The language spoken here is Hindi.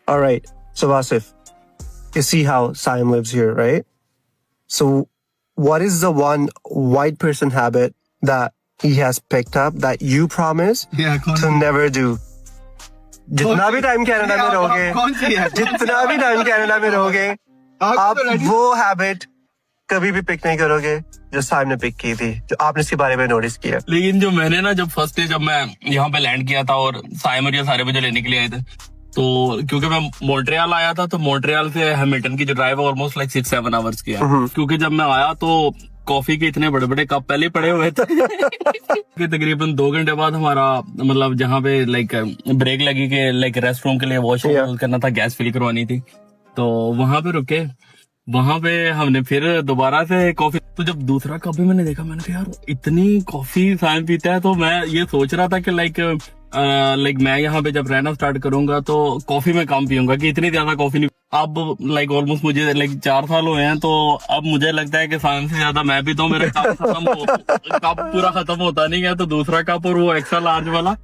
All right. So Vasif, you see how Saim lives here, right? So what is the one white person habit that he has picked up that you promise to never do? जितना भी टाइम कनाडा में रहोगे, जितना भी टाइम कनाडा में रहोगे, आप वो हैबिट कभी भी पिक नहीं करोगे जो साइम ने पिक की थी, जो आपने इसके बारे में नोटिस किया। लेकिन जो मैंने ना जब फर्स्ट डे जब मैं यहाँ पे लैंड किया था और साइम और ये सारे मुझे लेने के लिए आए थे, तो क्योंकि मैं मॉन्ट्रियल आया था, तो मॉन्ट्रियल से हैमिल्टन की जो ड्राइव है ऑलमोस्ट लाइक 6-7 आवर्स की है। क्योंकि जब मैं आया तो कॉफी के इतने बड़े बड़े कप पहले पड़े हुए थे कि तकरीबन 2 घंटे बाद हमारा मतलब जहाँ पे लाइक ब्रेक लगी के लाइक रेस्ट रूम के लिए वॉशरूम करना था, गैस फिल करवानी थी, तो वहां पे रुके। वहां पे हमने फिर दोबारा से कॉफी, तो जब दूसरा कप भी मैंने देखा, मैंने कहा यार इतनी कॉफी साइम पीता है, तो मैं ये सोच रहा था कि लाइक मैं यहाँ पे जब रहना स्टार्ट करूंगा तो कॉफी में कम पीऊंगा, कि इतनी ज्यादा कॉफी नहीं। अब लाइक ऑलमोस्ट मुझे लाइक 4 साल हुए हैं, तो अब मुझे लगता है कि साइम से ज्यादा मैं पीता हूँ। मेरा कप पूरा खत्म होता नहीं है, तो दूसरा कप और वो एक्स्ट्रा लार्ज वाला